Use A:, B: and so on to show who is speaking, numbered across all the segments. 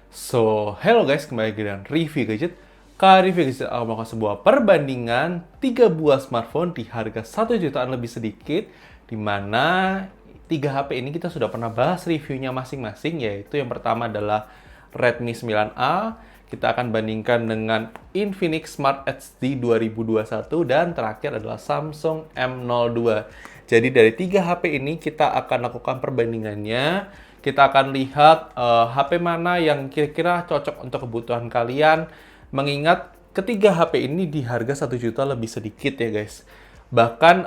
A: Hello guys, kembali lagi dengan review gadget. Kali review gadget akan melakukan sebuah perbandingan 3 buah smartphone di harga 1 jutaan lebih sedikit, di mana 3 HP ini kita sudah pernah bahas reviewnya masing-masing, yaitu yang pertama adalah Redmi 9A, kita akan bandingkan dengan Infinix Smart HD 2021, dan terakhir adalah Samsung M02. Jadi dari 3 HP ini kita akan lakukan perbandingannya. Kita akan lihat HP mana yang kira-kira cocok untuk kebutuhan kalian. Mengingat ketiga HP ini di harga 1 juta lebih sedikit ya guys. Bahkan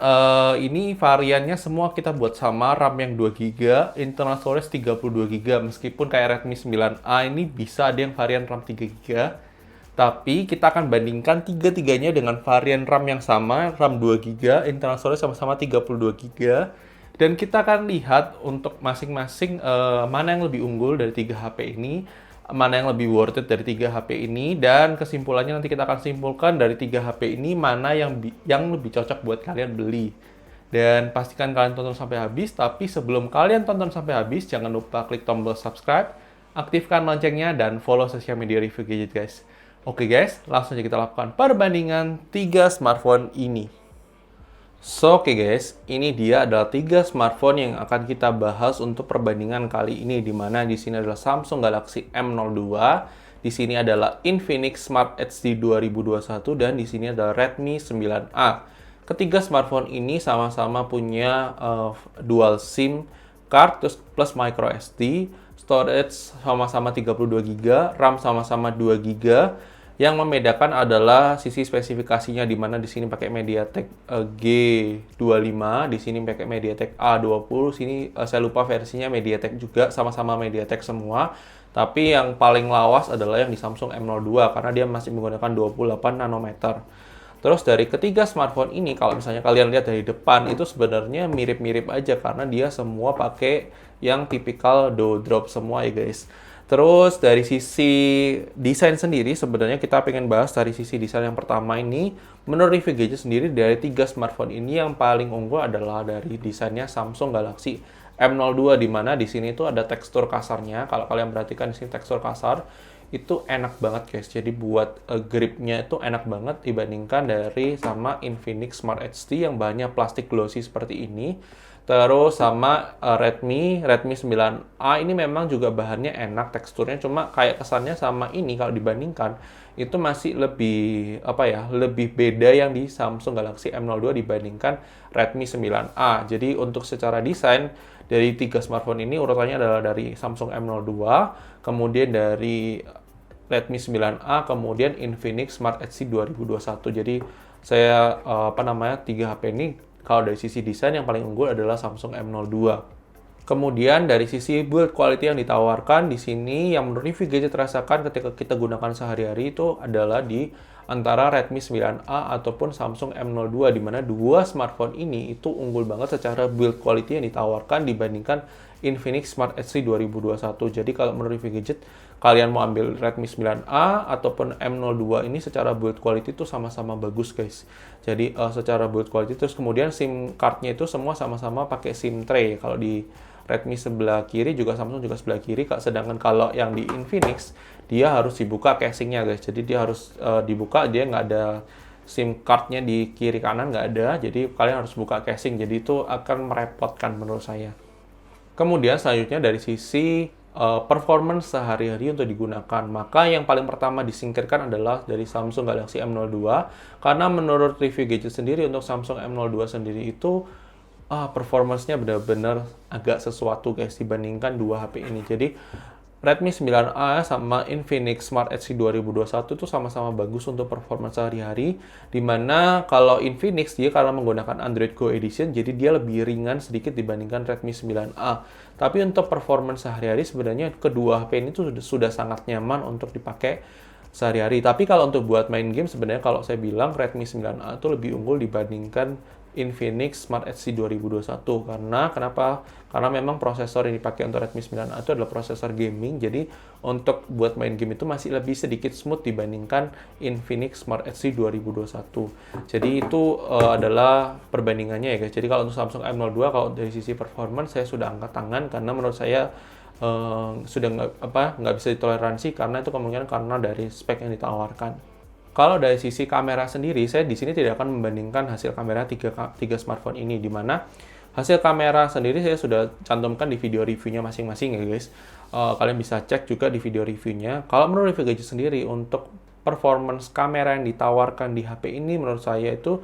A: ini variannya semua kita buat sama, RAM yang 2 GB, internal storage 32 GB. Meskipun kayak Redmi 9A ini bisa ada yang varian RAM 3 GB. Tapi kita akan bandingkan tiga-tiganya dengan varian RAM yang sama, RAM 2 GB, internal storage sama-sama 32 GB. Dan kita akan lihat untuk masing-masing mana yang lebih unggul dari 3 HP ini, mana yang lebih worth it dari 3 HP ini, dan kesimpulannya nanti kita akan simpulkan dari 3 HP ini mana yang lebih cocok buat kalian beli. Dan pastikan kalian tonton sampai habis, tapi sebelum kalian tonton sampai habis, jangan lupa klik tombol subscribe, aktifkan loncengnya, dan follow sosial media review gadget guys. Oke guys, langsung aja kita lakukan perbandingan 3 smartphone ini. Oke guys, ini dia adalah 3 smartphone yang akan kita bahas untuk perbandingan kali ini, di mana di sini adalah Samsung Galaxy M02, di sini adalah Infinix Smart HD 2021, dan di sini adalah Redmi 9A. Ketiga smartphone ini sama-sama punya dual SIM card plus micro SD, storage sama-sama 32 GB, RAM sama-sama 2 GB. Yang membedakan adalah sisi spesifikasinya, di mana di sini pakai MediaTek G25, di sini pakai MediaTek A20, sini saya lupa versinya MediaTek juga, sama-sama MediaTek semua. Tapi yang paling lawas adalah yang di Samsung M02 karena dia masih menggunakan 28 nanometer. Terus dari ketiga smartphone ini, kalau misalnya kalian lihat dari depan, itu sebenarnya mirip-mirip aja karena dia semua pakai yang tipikal dough drop semua ya guys. Terus dari sisi desain sendiri, sebenarnya kita pengen bahas dari sisi desain yang pertama ini. Menurut review gadget sendiri, dari 3 smartphone ini yang paling unggul adalah dari desainnya Samsung Galaxy M02, di mana di sini tuh ada tekstur kasarnya. Kalau kalian perhatikan di sini tekstur kasar, itu enak banget guys. Jadi buat gripnya itu enak banget dibandingkan dari sama Infinix Smart HD yang bahannya plastik glossy seperti ini. Terus sama Redmi 9A ini memang juga bahannya enak, teksturnya, cuma kayak kesannya sama ini kalau dibandingkan itu masih lebih lebih beda yang di Samsung Galaxy M02 dibandingkan Redmi 9A. Jadi untuk secara desain dari 3 smartphone ini urutannya adalah dari Samsung M02, kemudian dari Redmi 9A, kemudian Infinix Smart HD 2021. Jadi saya 3 HP ini kalau dari sisi desain yang paling unggul adalah Samsung M02. Kemudian dari sisi build quality yang ditawarkan di sini, yang menurut review gadget rasakan ketika kita gunakan sehari-hari itu adalah di antara Redmi 9A ataupun Samsung M02, di mana dua smartphone ini itu unggul banget secara build quality yang ditawarkan dibandingkan Infinix Smart HD 2021. Jadi kalau menurut review gadget, kalian mau ambil Redmi 9A ataupun M02 ini secara build quality itu sama-sama bagus guys. Jadi secara build quality, terus kemudian SIM card-nya itu semua sama-sama pakai SIM tray. Kalau di Redmi sebelah kiri juga, Samsung juga sebelah kiri. Sedangkan kalau yang di Infinix, dia harus dibuka casingnya guys. Jadi dia harus dibuka, dia nggak ada SIM card-nya di kiri kanan, nggak ada. Jadi kalian harus buka casing. Jadi itu akan merepotkan menurut saya. Kemudian selanjutnya dari sisi performance sehari-hari untuk digunakan, maka yang paling pertama disingkirkan adalah dari Samsung Galaxy M02, karena menurut review gadget sendiri untuk Samsung M02 sendiri itu performance-nya benar-benar agak sesuatu guys dibandingkan dua HP ini. Jadi Redmi 9A sama Infinix Smart HD 2021 itu sama-sama bagus untuk performance sehari-hari, dimana kalau Infinix dia karena menggunakan Android Go Edition, jadi dia lebih ringan sedikit dibandingkan Redmi 9A. Tapi untuk performance sehari-hari sebenarnya kedua HP ini tuh sudah sangat nyaman untuk dipakai sehari-hari. Tapi kalau untuk buat main game, sebenarnya kalau saya bilang Redmi 9A itu lebih unggul dibandingkan Infinix Smart HD 2021. Kenapa? Karena memang prosesor yang dipakai untuk Redmi 9A itu adalah prosesor gaming. Jadi untuk buat main game itu masih lebih sedikit smooth dibandingkan Infinix Smart HD 2021. Jadi itu adalah perbandingannya ya guys. Jadi kalau untuk Samsung M02, kalau dari sisi performance saya sudah angkat tangan karena menurut saya sudah nggak bisa ditoleransi karena itu kemungkinan karena dari spek yang ditawarkan. Kalau dari sisi kamera sendiri, saya di sini tidak akan membandingkan hasil kamera tiga smartphone ini, di mana hasil kamera sendiri saya sudah cantumkan di video reviewnya masing-masing ya guys. Kalian bisa cek juga di video reviewnya. Kalau menurut review gadget sendiri, untuk performance kamera yang ditawarkan di HP ini menurut saya itu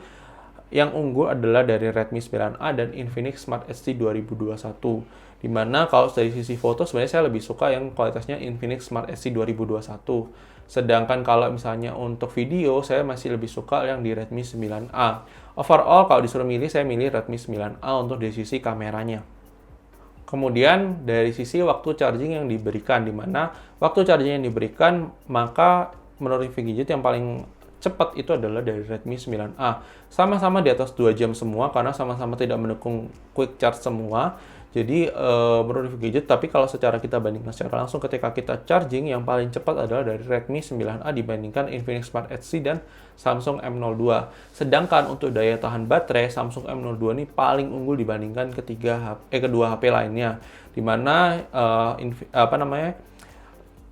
A: yang unggul adalah dari Redmi 9A dan Infinix Smart H-D 2021. Dimana kalau dari sisi foto sebenarnya saya lebih suka yang kualitasnya Infinix Smart H-D 2021. Sedangkan kalau misalnya untuk video, saya masih lebih suka yang di Redmi 9A. Overall, kalau disuruh milih, saya milih Redmi 9A untuk dari sisi kameranya. Kemudian dari sisi waktu charging yang diberikan, di mana waktu charging yang diberikan, maka menurut review gadget yang paling cepat itu adalah dari Redmi 9A. Sama-sama di atas 2 jam semua, karena sama-sama tidak mendukung quick charge semua. Jadi menurut review gadget, tapi kalau secara kita bandingkan secara langsung ketika kita charging, yang paling cepat adalah dari Redmi 9A dibandingkan Infinix Smart H-D dan Samsung M02. Sedangkan untuk daya tahan baterai, Samsung M02 ini paling unggul dibandingkan kedua HP lainnya. Dimana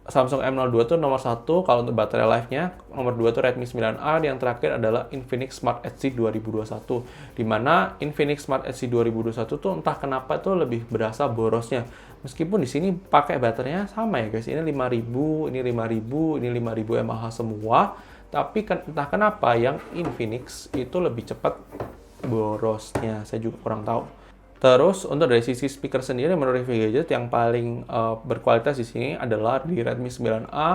A: Samsung M02 itu nomor 1 kalau untuk baterai life-nya, nomor 2 itu Redmi 9A, yang terakhir adalah Infinix Smart H-D 2021. Di mana Infinix Smart H-D 2021 tuh entah kenapa tuh lebih berasa borosnya. Meskipun di sini pakai baterainya sama ya guys, ini 5000, ini 5000, ini 5000 mAh semua, tapi entah kenapa yang Infinix itu lebih cepat borosnya, saya juga kurang tahu. Terus untuk dari sisi speaker sendiri, menurut review gadget yang paling berkualitas di sini adalah di Redmi 9A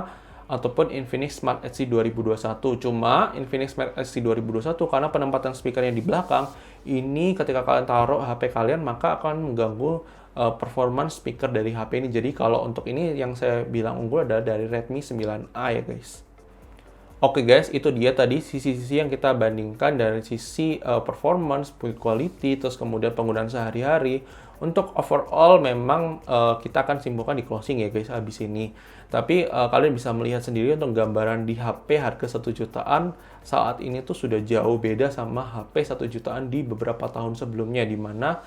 A: ataupun Infinix Smart H-D 2021. Cuma Infinix Smart H-D 2021 karena penempatan speakernya di belakang, ini ketika kalian taruh HP kalian maka akan mengganggu performance speaker dari HP ini. Jadi kalau untuk ini yang saya bilang unggul adalah dari Redmi 9A ya guys. Oke guys, itu dia tadi sisi-sisi yang kita bandingkan dari sisi performance, build quality, terus kemudian penggunaan sehari-hari. Untuk overall memang kita akan simpulkan di closing ya guys habis ini. Tapi kalian bisa melihat sendiri untuk gambaran di HP harga 1 jutaan saat ini tuh sudah jauh beda sama HP 1 jutaan di beberapa tahun sebelumnya, di mana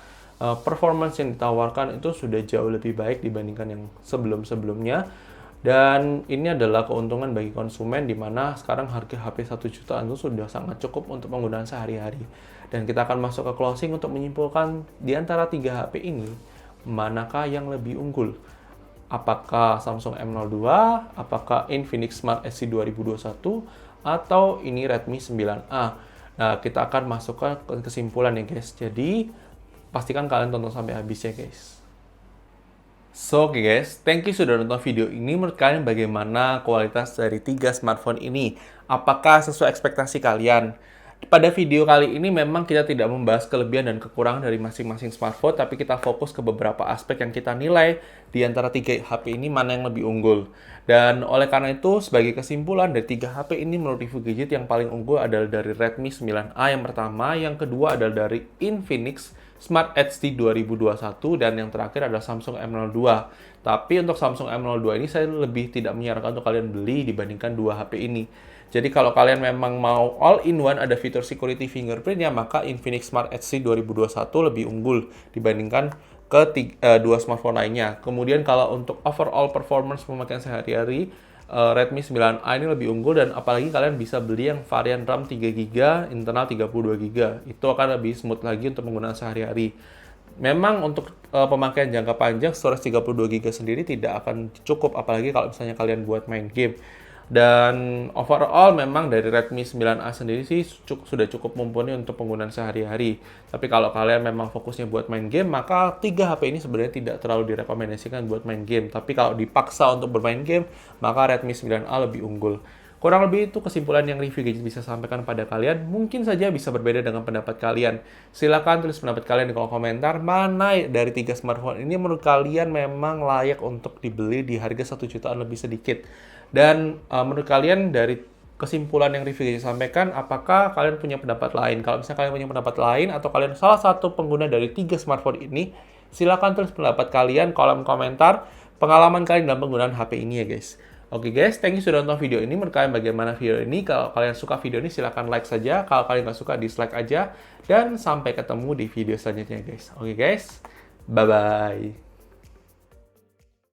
A: performance yang ditawarkan itu sudah jauh lebih baik dibandingkan yang sebelum-sebelumnya. Dan ini adalah keuntungan bagi konsumen, di mana sekarang harga HP 1 jutaan itu sudah sangat cukup untuk penggunaan sehari-hari. Dan kita akan masuk ke closing untuk menyimpulkan di antara 3 HP ini, manakah yang lebih unggul? Apakah Samsung M02, apakah Infinix Smart H-D 2021, atau ini Redmi 9A? Nah, kita akan masuk ke kesimpulan ya guys. Jadi, pastikan kalian tonton sampai habis ya guys. So, oke guys, thank you sudah nonton video ini. Menurut kalian bagaimana kualitas dari 3 smartphone ini? Apakah sesuai ekspektasi kalian? Pada video kali ini memang kita tidak membahas kelebihan dan kekurangan dari masing-masing smartphone, tapi kita fokus ke beberapa aspek yang kita nilai di antara 3 HP ini mana yang lebih unggul. Dan oleh karena itu, sebagai kesimpulan dari 3 HP ini menurut review gadget yang paling unggul adalah dari Redmi 9A yang pertama, yang kedua adalah dari Infinix Smart H-D 2021, dan yang terakhir adalah Samsung M02. Tapi untuk Samsung M02 ini saya lebih tidak menyarankan untuk kalian beli dibandingkan 2 HP ini. Jadi kalau kalian memang mau all-in-one ada fitur security fingerprint-nya, maka Infinix Smart H-D 2021 lebih unggul dibandingkan ke 2 smartphone lainnya. Kemudian kalau untuk overall performance pemakaian sehari-hari, Redmi 9A ini lebih unggul, dan apalagi kalian bisa beli yang varian RAM 3GB, internal 32GB. Itu akan lebih smooth lagi untuk penggunaan sehari-hari. Memang untuk pemakaian jangka panjang, storage 32GB sendiri tidak akan cukup, apalagi kalau misalnya kalian buat main game. Dan overall memang dari Redmi 9A sendiri sih sudah cukup mumpuni untuk penggunaan sehari-hari. Tapi kalau kalian memang fokusnya buat main game, maka 3 HP ini sebenarnya tidak terlalu direkomendasikan buat main game. Tapi kalau dipaksa untuk bermain game, maka Redmi 9A lebih unggul. Kurang lebih itu kesimpulan yang review gadget bisa sampaikan pada kalian. Mungkin saja bisa berbeda dengan pendapat kalian. Silahkan tulis pendapat kalian di kolom komentar, mana dari 3 smartphone ini menurut kalian memang layak untuk dibeli di harga 1 jutaan lebih sedikit. Dan menurut kalian dari kesimpulan yang review gadget sampaikan, apakah kalian punya pendapat lain? Kalau misalnya kalian punya pendapat lain, atau kalian salah satu pengguna dari 3 smartphone ini, silahkan tulis pendapat kalian kolom komentar, pengalaman kalian dalam penggunaan HP ini ya guys. Oke guys, thank you sudah nonton video ini. Menurut kalian bagaimana video ini? Kalau kalian suka video ini, silahkan like saja. Kalau kalian nggak suka, dislike aja. Dan sampai ketemu di video selanjutnya guys. Oke guys, bye-bye.